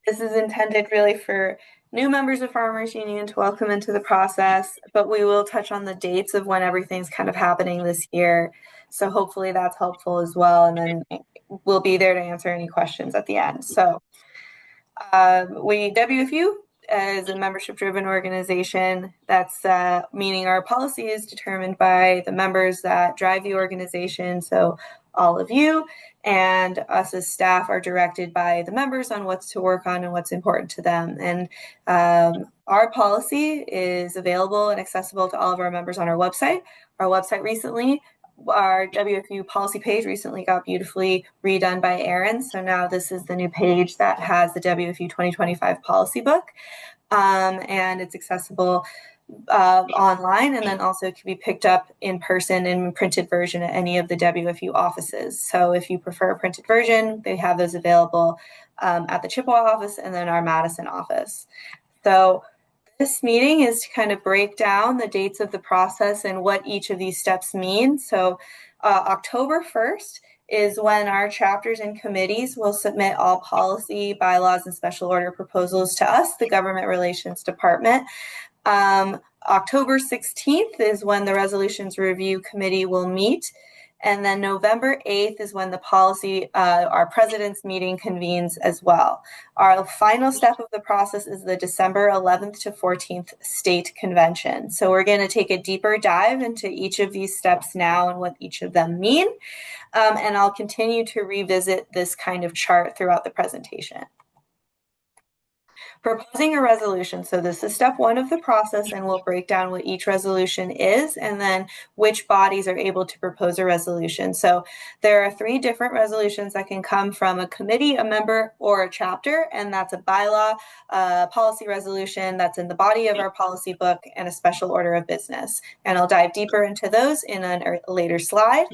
This is intended really for new members of Farmers Union to welcome into the process, but we will touch on the dates of when everything's kind of happening this year. So hopefully that's helpful as well. And then we'll be there to answer any questions at the end. So WFU is a membership-driven organization. That's meaning our policy is determined by the members that drive the organization. So all of you and us as staff are directed by the members on what's to work on and what's important to them. And our policy is available and accessible to all of our members on our website. Our website recently, our WFU policy page recently got beautifully redone by Erin. So now this is the new page that has the WFU 2025 policy book. And it's accessible online, and then also can be picked up in person in printed version at any of the WFU offices. So if you prefer a printed version, they have those available at the Chippewa office and then our Madison office. So this meeting is to kind of break down the dates of the process and what each of these steps mean. So October 1st is when our chapters and committees will submit all policy, bylaws, and special order proposals to us, the Government Relations Department. October 16th is when the Resolutions Review Committee will meet. And then November 8th is when the policy, our president's meeting convenes as well. Our final step of the process is the December 11th to 14th state convention. So we're going to take a deeper dive into each of these steps now and what each of them mean. And I'll continue to revisit this kind of chart throughout the presentation. Proposing a resolution. So this is step one of the process, and we'll break down what each resolution is and then which bodies are able to propose a resolution. So there are 3 different resolutions that can come from a committee, a member, or a chapter, and that's a bylaw, policy resolution that's in the body of our policy book, and a special order of business. And I'll dive deeper into those in a later slide.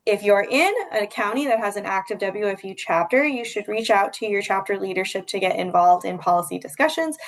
If you're in a county that has an active WFU chapter, you should reach out to your chapter leadership to get involved in policy discussions.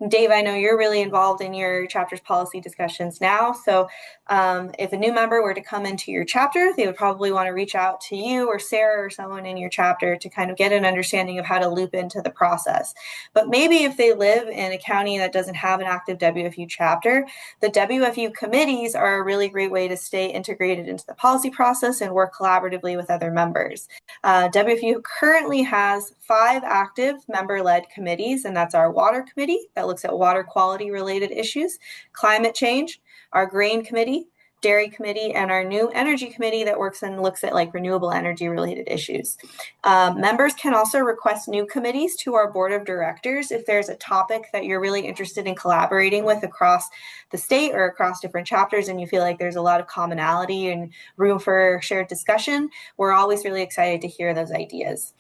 Dave, I know you're really involved in your chapter's policy discussions now. So if a new member were to come into your chapter, they would probably want to reach out to you or Sarah or someone in your chapter to kind of get an understanding of how to loop into the process. But maybe if they live in a county that doesn't have an active WFU chapter, the WFU committees are a really great way to stay integrated into the policy process and work collaboratively with other members. WFU currently has 5 active member-led committees, and that's our water committee that looks at water quality related issues, climate change, our grain committee, dairy committee, and our new energy committee that works and looks at like renewable energy related issues. Members can also request new committees to our board of directors if there's a topic that you're really interested in collaborating with across the state or across different chapters and you feel like there's a lot of commonality and room for shared discussion. We're always really excited to hear those ideas.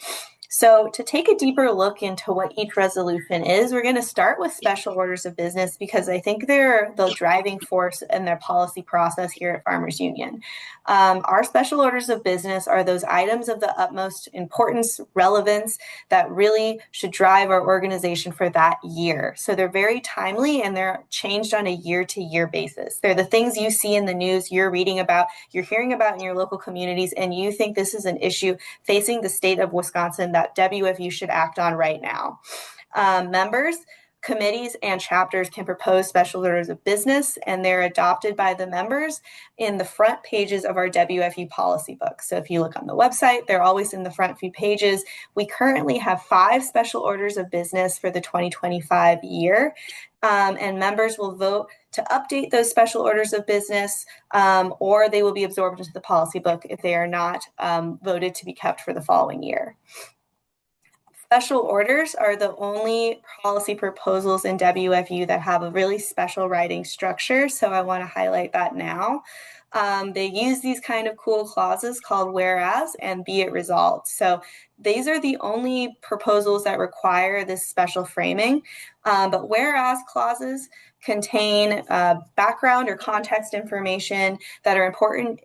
So to take a deeper look into what each resolution is, we're going to start with special orders of business because I think they're the driving force in their policy process here at Farmers Union. Our special orders of business are those items of the utmost importance, relevance that really should drive our organization for that year. So they're very timely and they're changed on a year-to-year basis. They're the things you see in the news, you're reading about, you're hearing about in your local communities, and you think this is an issue facing the state of Wisconsin that WFU should act on right now. Members, committees, and chapters can propose special orders of business, and they're adopted by the members in the front pages of our WFU policy book. So if you look on the website, they're always in the front few pages. We currently have 5 special orders of business for the 2025 year, and members will vote to update those special orders of business, or they will be absorbed into the policy book if they are not voted to be kept for the following year. Special orders are the only policy proposals in WFU that have a really special writing structure, so I want to highlight that now. They use these kind of cool clauses called whereas and be it resolved. So these are the only proposals that require this special framing, but whereas clauses contain background or context information that are important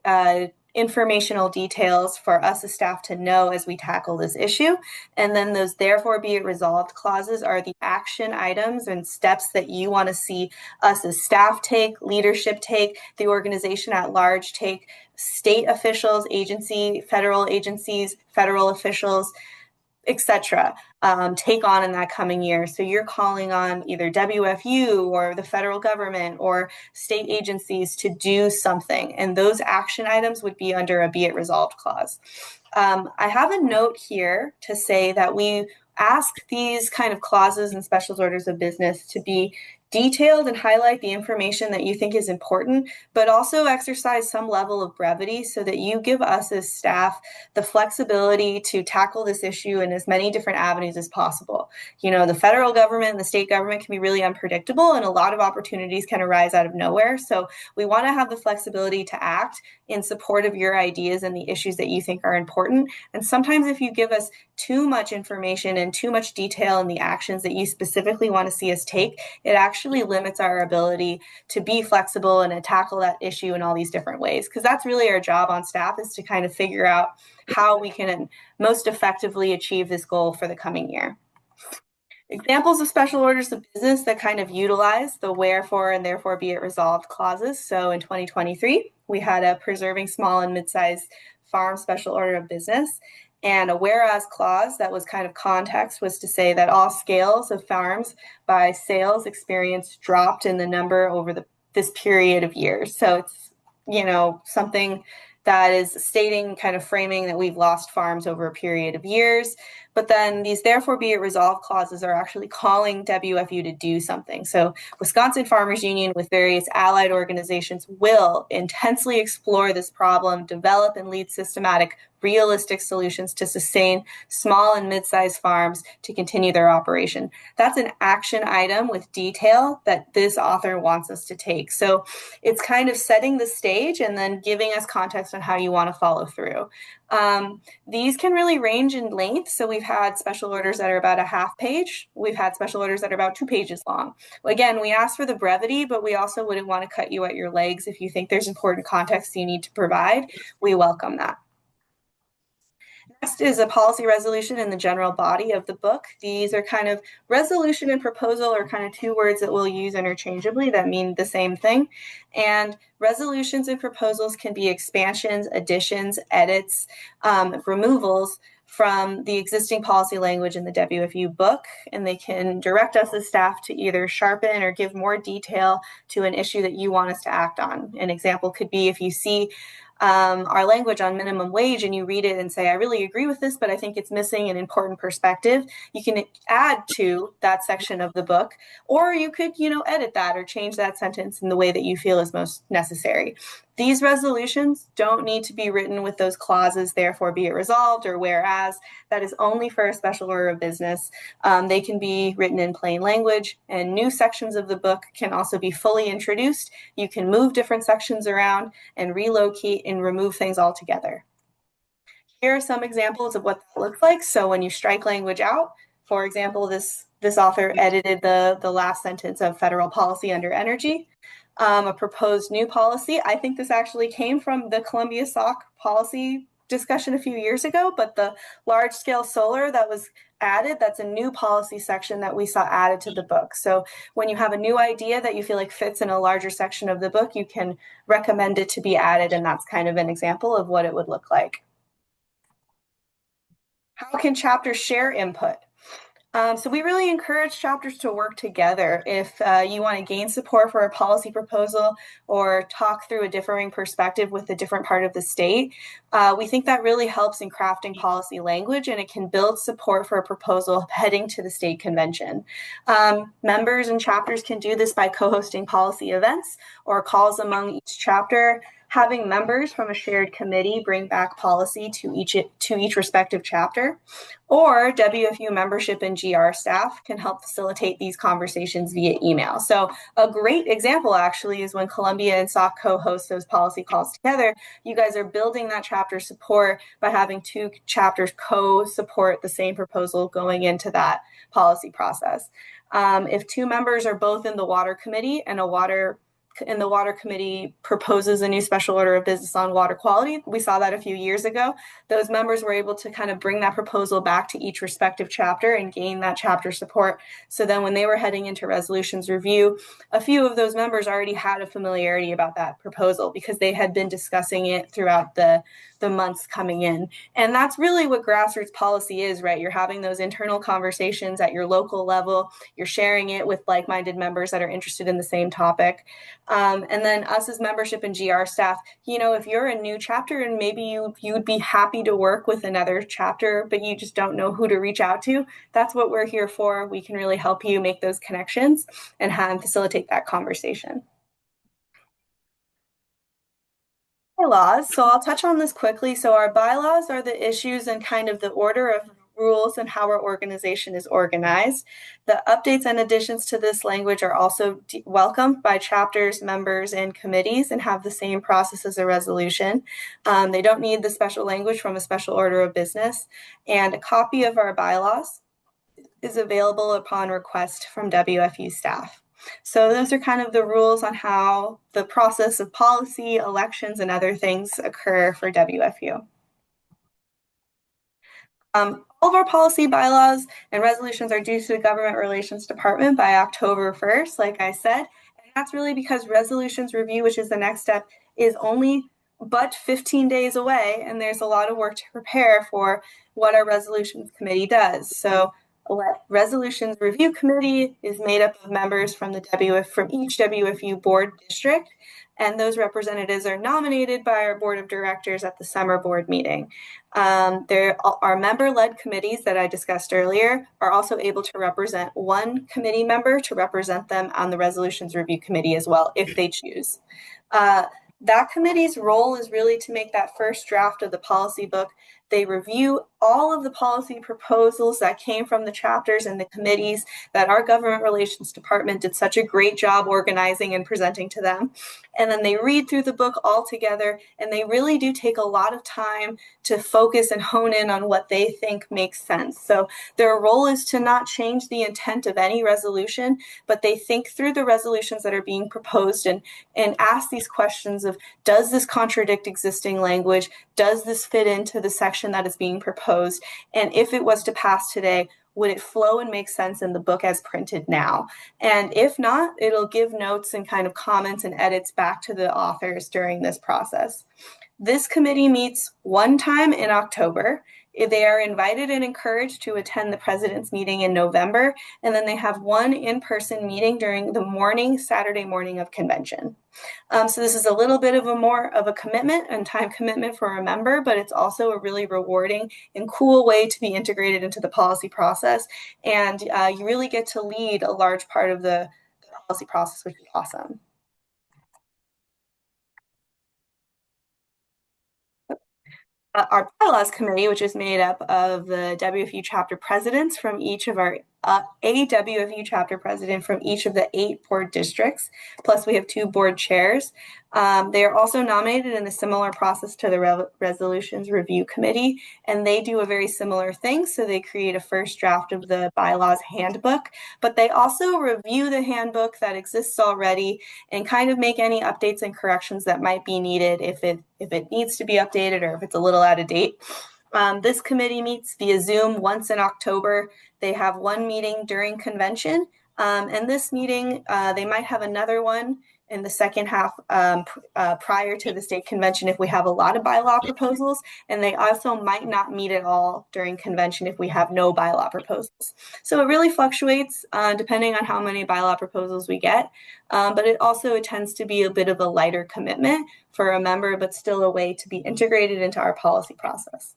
informational details for us as staff to know as we tackle this issue. And then those therefore be it resolved clauses are the action items and steps that you want to see us as staff take, leadership take, the organization at large take, state officials, federal agencies, federal officials, etc. take on in that coming year. So you're calling on either WFU or the federal government or state agencies to do something. And those action items would be under a be it resolved clause. I have a note here to say that we ask these kind of clauses and special orders of business to be detailed and highlight the information that you think is important, but also exercise some level of brevity so that you give us as staff the flexibility to tackle this issue in as many different avenues as possible. You know, the federal government and the state government can be really unpredictable, and a lot of opportunities can arise out of nowhere. So we want to have the flexibility to act in support of your ideas and the issues that you think are important. And sometimes if you give us too much information and too much detail in the actions that you specifically want to see us take, it actually limits our ability to be flexible and to tackle that issue in all these different ways. Because that's really our job on staff, is to kind of figure out how we can most effectively achieve this goal for the coming year. Examples of special orders of business that kind of utilize the wherefore and therefore be it resolved clauses. So in 2023, we had a preserving small and mid-sized farm special order of business. And a whereas clause that was kind of context was to say that all scales of farms by sales experience dropped in the number over this period of years. So it's, you know, something that is stating, kind of framing that we've lost farms over a period of years. But then these therefore be it resolved clauses are actually calling WFU to do something. So Wisconsin Farmers Union with various allied organizations will intensely explore this problem, develop and lead systematic, realistic solutions to sustain small and mid-sized farms to continue their operation. That's an action item with detail that this author wants us to take. So it's kind of setting the stage and then giving us context on how you want to follow through. These can really range in length. So we've had special orders that are about a half page. We've had special orders that are about 2 pages long. Again, we ask for the brevity, but we also wouldn't want to cut you at your legs if you think there's important context you need to provide. We welcome that. Next is a policy resolution in the general body of the book. These are kind of resolution and proposal are kind of 2 words that we'll use interchangeably that mean the same thing. And resolutions and proposals can be expansions, additions, edits, removals from the existing policy language in the WFU book, and they can direct us as staff to either sharpen or give more detail to an issue that you want us to act on. An example could be if you see our language on minimum wage and you read it and say, I really agree with this, but I think it's missing an important perspective, you can add to that section of the book, or you could, edit that or change that sentence in the way that you feel is most necessary. These resolutions don't need to be written with those clauses, therefore be it resolved or whereas. That is only for a special order of business. They can be written in plain language, and new sections of the book can also be fully introduced. You can move different sections around and relocate and remove things altogether. Here are some examples of what that looks like. So when you strike language out, for example, this author edited the last sentence of federal policy under energy. A proposed new policy. I think this actually came from the Columbia SOC policy discussion a few years ago, but the large-scale solar that was added, that's a new policy section that we saw added to the book. So when you have a new idea that you feel like fits in a larger section of the book, you can recommend it to be added, and that's kind of an example of what it would look like. How can chapters share input? So we really encourage chapters to work together. If you want to gain support for a policy proposal or talk through a differing perspective with a different part of the state, we think that really helps in crafting policy language, and it can build support for a proposal heading to the state convention. Members and chapters can do this by co-hosting policy events or calls among each chapter, having members from a shared committee bring back policy to each respective chapter, or WFU membership and GR staff can help facilitate these conversations via email. So a great example actually is when Columbia and SOC co-host those policy calls together, you guys are building that chapter support by having 2 chapters co-support the same proposal going into that policy process. If 2 members are both in the water committee and a water the water committee proposes a new special order of business on water quality. We saw that a few years ago. Those members were able to kind of bring that proposal back to each respective chapter and gain that chapter support. So then when they were heading into resolutions review, a few of those members already had a familiarity about that proposal because they had been discussing it throughout the months coming in. And that's really what grassroots policy is, right? You're having those internal conversations at your local level. You're sharing it with like-minded members that are interested in the same topic. And then us as membership and GR staff, if you're a new chapter and maybe you would be happy to work with another chapter, but you just don't know who to reach out to, that's what we're here for. We can really help you make those connections and facilitate that conversation. Bylaws. So I'll touch on this quickly. So our bylaws are the issues and kind of the order of rules and how our organization is organized. The updates and additions to this language are also welcomed by chapters, members, and committees and have the same process as a resolution. They don't need the special language from a special order of business. And a copy of our bylaws is available upon request from WFU staff. So those are kind of the rules on how the process of policy, elections, and other things occur for WFU. All of our policy, bylaws, and resolutions are due to the Government Relations Department by October 1st, like I said. And that's really because resolutions review, which is the next step, is only but 15 days away, and there's a lot of work to prepare for what our resolutions committee does. So Resolutions Review Committee is made up of members from each WFU board district, and those representatives are nominated by our board of directors at the summer board meeting. There are member-led committees that I discussed earlier are also able to represent one committee member to represent them on the Resolutions Review Committee as well, if they choose. That committee's role is really to make that first draft of the policy book. They review all of the policy proposals that came from the chapters and the committees that our Government Relations Department did such a great job organizing and presenting to them. And then they read through the book all together, and they really do take a lot of time to focus and hone in on what they think makes sense. So their role is to not change the intent of any resolution, but they think through the resolutions that are being proposed and ask these questions of, does this contradict existing language? Does this fit into the section that is being proposed? And if it was to pass today, would it flow and make sense in the book as printed now? And if not, it'll give notes and kind of comments and edits back to the authors during this process. This committee meets one time in October. They are invited and encouraged to attend the president's meeting in November, and then they have one in-person meeting during the Saturday morning of convention. So this is a little bit of more of a commitment and time commitment for a member, but it's also a really rewarding and cool way to be integrated into the policy process. And you really get to lead a large part of the policy process, which is awesome. Our bylaws committee, which is made up of the WFU chapter presidents from each of our a WFU chapter president from each of the 8 board districts, plus we have 2 board chairs. They are also nominated in a similar process to the Resolutions Review Committee, and they do a very similar thing. So they create a first draft of the bylaws handbook, but they also review the handbook that exists already and kind of make any updates and corrections that might be needed if it needs to be updated or if it's a little out of date. This committee meets via Zoom once in October. They have one meeting during convention, and this meeting, they might have another one in the second half prior to the state convention if we have a lot of bylaw proposals, and they also might not meet at all during convention if we have no bylaw proposals. So it really fluctuates depending on how many bylaw proposals we get, but it also tends to be a bit of a lighter commitment for a member, but still a way to be integrated into our policy process.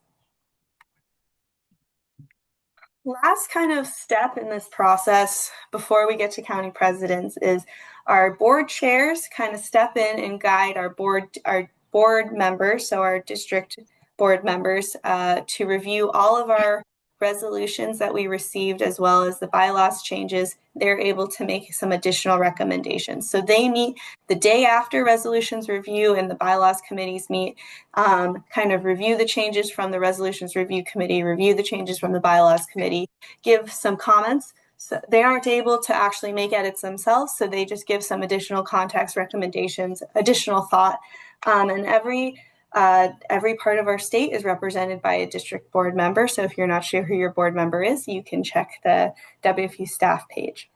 Last kind of step in this process before we get to county presidents is our board chairs kind of step in and guide our board members, so our district board members, to review all of our resolutions that we received as well as the bylaws changes. They're able to make some additional recommendations. So they meet the day after resolutions review and the bylaws committees meet, kind of review the changes from the resolutions review committee, review the changes from the bylaws committee, give some comments. So they aren't able to actually make edits themselves, so they just give some additional context, recommendations, additional thought. And every part of our state is represented by a district board member. So if you're not sure who your board member is, you can check the WFU staff page.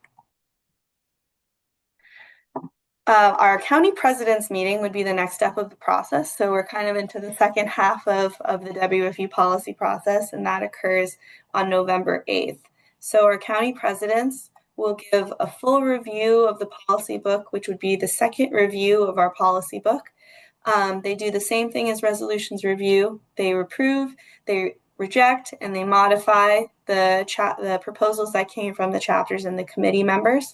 Our county president's meeting would be the next step of the process. So we're kind of into the second half of the WFU policy process, and that occurs on November 8th. So our county presidents will give a full review of the policy book, which would be the second review of our policy book. They do the same thing as resolutions review. They approve, they reject, and they modify the proposals that came from the chapters and the committee members.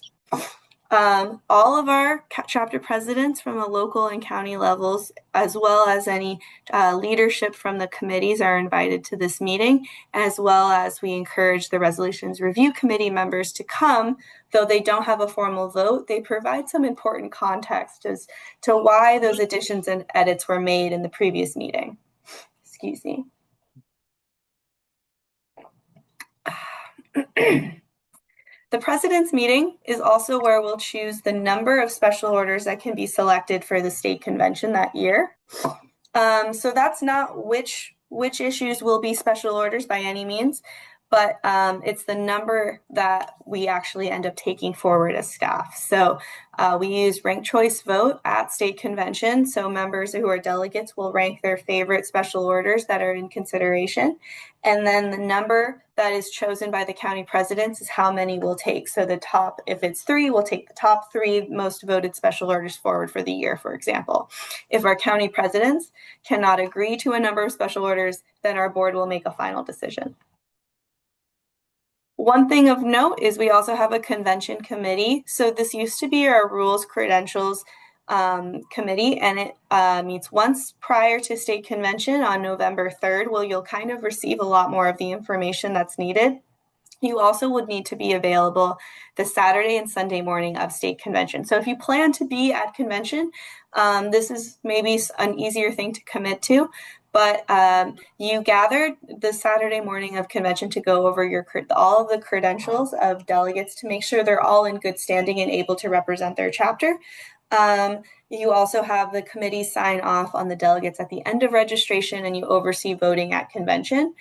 All of our chapter presidents from the local and county levels, as well as any leadership from the committees, are invited to this meeting, as well as we encourage the resolutions review committee members to come. Though they don't have a formal vote, they provide some important context as to why those additions and edits were made in the previous meeting. Excuse me. The president's meeting is also where we'll choose the number of special orders that can be selected for the state convention that year. So that's not which issues will be special orders by any means, but it's the number that we actually end up taking forward as staff. So we use ranked choice vote at state convention. So members who are delegates will rank their favorite special orders that are in consideration. And then the number that is chosen by the county presidents is how many we'll take. So the top, if it's 3, we'll take the top 3 most voted special orders forward for the year, for example. If our county presidents cannot agree to a number of special orders, then our board will make a final decision. One thing of note is we also have a convention committee. So this used to be our rules credentials committee, and it meets once prior to state convention on November 3rd, where you'll kind of receive a lot more of the information that's needed. You also would need to be available the Saturday and Sunday morning of state convention. So if you plan to be at convention, this is maybe an easier thing to commit to. But you gathered the Saturday morning of convention to go over all of the credentials of delegates to make sure they're all in good standing and able to represent their chapter. You also have the committee sign off on the delegates at the end of registration, and you oversee voting at convention,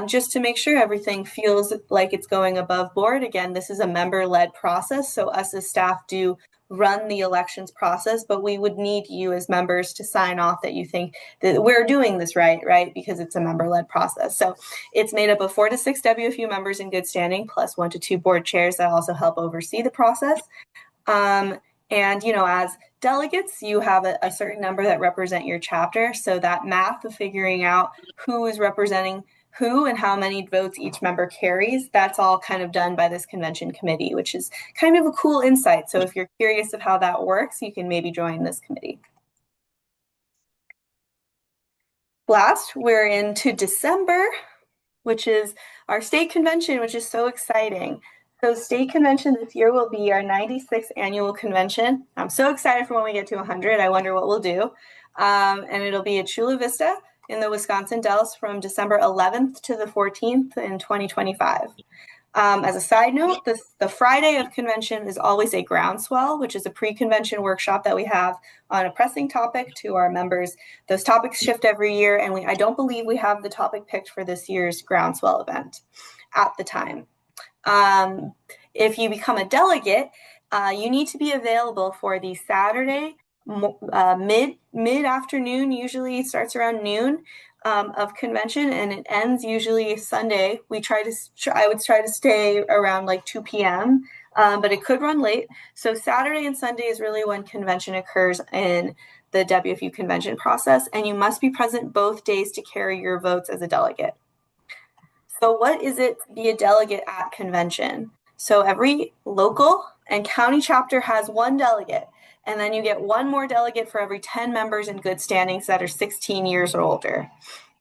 just to make sure everything feels like it's going above board. Again, this is a member-led process, so us as staff do run the elections process, but we would need you as members to sign off that you think that we're doing this right? Because it's a member-led process. So it's made up of 4 to 6 WFU members in good standing, plus 1 to 2 board chairs that also help oversee the process. And, as delegates, you have a certain number that represent your chapter. So that math of figuring out who is representing who and how many votes each member carries, that's all kind of done by this convention committee, which is kind of a cool insight. So if you're curious of how that works, you can maybe join this committee. Last, we're into December, which is our state convention, which is so exciting. So state convention this year will be our 96th annual convention. I'm so excited for when we get to 100. I wonder what we'll do. And it'll be at Chula Vista in the Wisconsin Dells from December 11th to the 14th in 2025. As a side note, the Friday of convention is always a groundswell, which is a pre-convention workshop that we have on a pressing topic to our members. Those topics shift every year, and I don't believe we have the topic picked for this year's groundswell event at the time. If you become a delegate, you need to be available for the Saturday mid-afternoon. Usually it starts around noon of convention, and it ends usually Sunday. I would try to stay around like 2 p.m., but it could run late. So Saturday and Sunday is really when convention occurs in the WFU convention process, and you must be present both days to carry your votes as a delegate. So what is it to be a delegate at convention? So every local and county chapter has 1 delegate, and then you get 1 more delegate for every 10 members in good standings that are 16 years or older.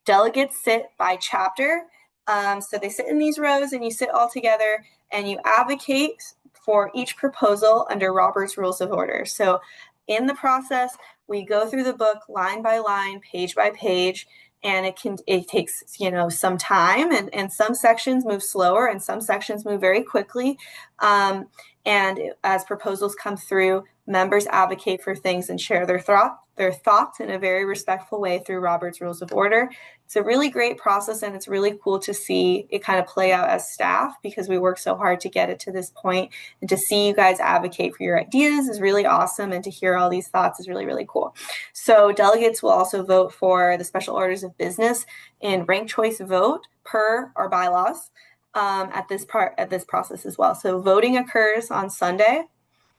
Delegates sit by chapter. So they sit in these rows, and you sit all together, and you advocate for each proposal under Robert's Rules of Order. So in the process, we go through the book line by line, page by page, and it takes, some time, and some sections move slower and some sections move very quickly. And as proposals come through, members advocate for things and share their thoughts in a very respectful way through Robert's Rules of Order. It's a really great process, and it's really cool to see it kind of play out as staff, because we work so hard to get it to this point, and to see you guys advocate for your ideas is really awesome, and to hear all these thoughts is really, really cool. So delegates will also vote for the special orders of business in ranked choice vote per our bylaws at this process as well. So voting occurs on Sunday,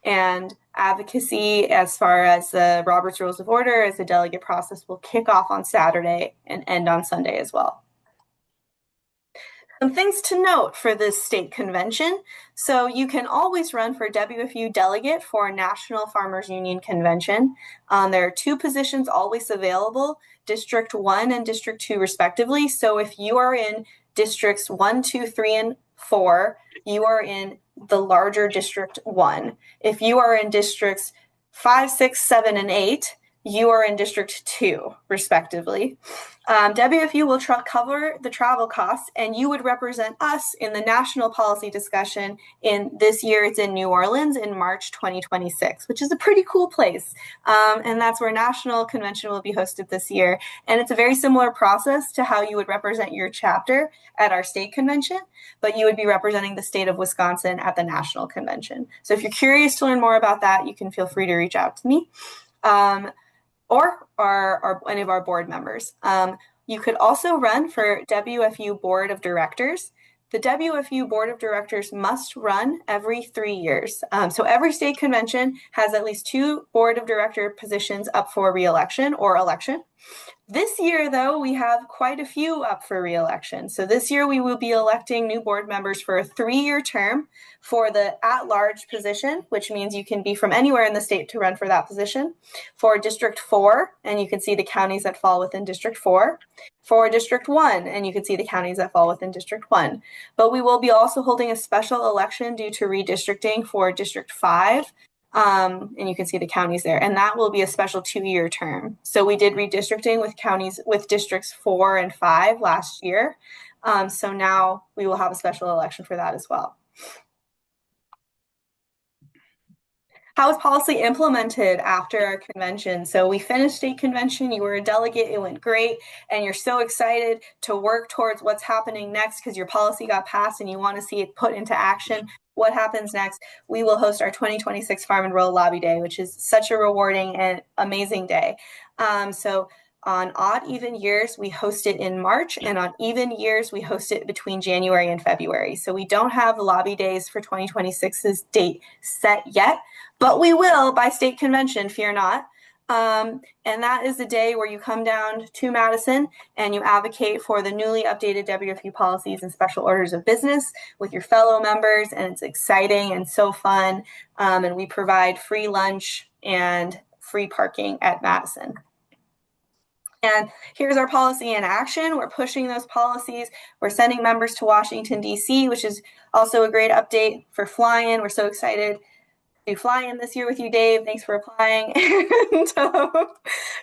and advocacy as far as the Robert's Rules of Order as the delegate process will kick off on Saturday and end on Sunday as well. Some things to note for this state convention. So you can always run for WFU delegate for National Farmers Union Convention. There are 2 positions always available, District 1 and District 2 respectively. So if you are in Districts 1, 2, 3, and 4, you are in the larger District 1. If you are in Districts 5, 6, 7, and 8, you are in District 2, respectively. WFU will cover the travel costs, and you would represent us in the national policy discussion. In this year, it's in New Orleans in March 2026, which is a pretty cool place. And that's where National Convention will be hosted this year. And it's a very similar process to how you would represent your chapter at our state convention, but you would be representing the state of Wisconsin at the National Convention. So if you're curious to learn more about that, you can feel free to reach out to me. Or any of our board members. You could also run for WFU Board of Directors. The WFU Board of Directors must run every 3 years. So every state convention has at least 2 Board of Director positions up for re-election or election. This year, though, we have quite a few up for re-election. So this year we will be electing new board members for a 3-year term for the at-large position, which means you can be from anywhere in the state to run for that position. For District 4, and you can see the counties that fall within District 4. For District 1, and you can see the counties that fall within District 1. But we will be also holding a special election due to redistricting for District 5. And you can see the counties there, and that will be a special 2-year term. So we did redistricting with districts 4 and 5 last year. So now we will have a special election for that as well. How is policy implemented after our convention? So we finished state convention, you were a delegate, it went great, and you're so excited to work towards what's happening next because your policy got passed and you want to see it put into action. What happens next? We will host our 2026 Farm and Rural Lobby Day, which is such a rewarding and amazing day. So on odd, even years, we host it in March, and on even years, we host it between January and February. So we don't have the lobby days for 2026's date set yet, but we will by state convention, fear not. And that is the day where you come down to Madison and you advocate for the newly updated WFU policies and special orders of business with your fellow members, and it's exciting and so fun. And we provide free lunch and free parking at Madison. And here's our policy in action. We're pushing those policies. We're sending members to Washington, D.C., which is also a great update for fly-in. We're so excited to fly in this year with you, Dave. Thanks for applying. And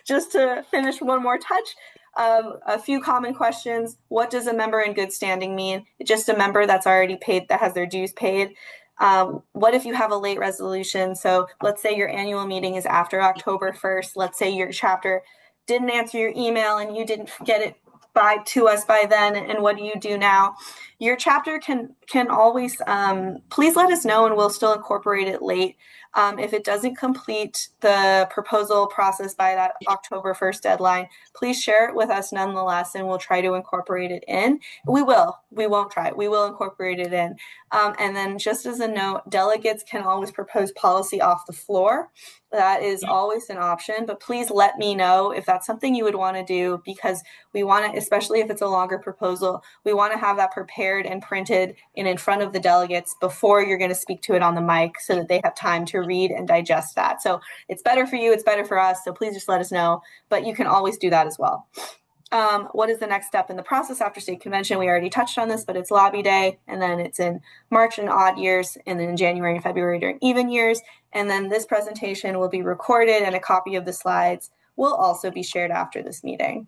just to finish one more touch, a few common questions. What does a member in good standing mean? Just a member that's already paid, that has their dues paid. What if you have a late resolution? So let's say your annual meeting is after October 1st. Let's say your chapter didn't answer your email and you didn't get it to us by then, and what do you do now? Your chapter can always, please let us know and we'll still incorporate it late. If it doesn't complete the proposal process by that October 1st deadline, please share it with us nonetheless, and we'll try to incorporate it in. We won't try it. We will incorporate it in. And then just as a note, delegates can always propose policy off the floor. That is always an option, but please let me know if that's something you would want to do, because we want to, especially if it's a longer proposal, we want to have that prepared and printed and in front of the delegates before you're going to speak to it on the mic, so that they have time to read and digest that. So it's better for you, it's better for us, so please just let us know, but you can always do that as well. What is the next step in the process after state convention? We already touched on this, but it's lobby day, and then it's in March in odd years, and then in January and February during even years. And then this presentation will be recorded, and a copy of the slides will also be shared after this meeting.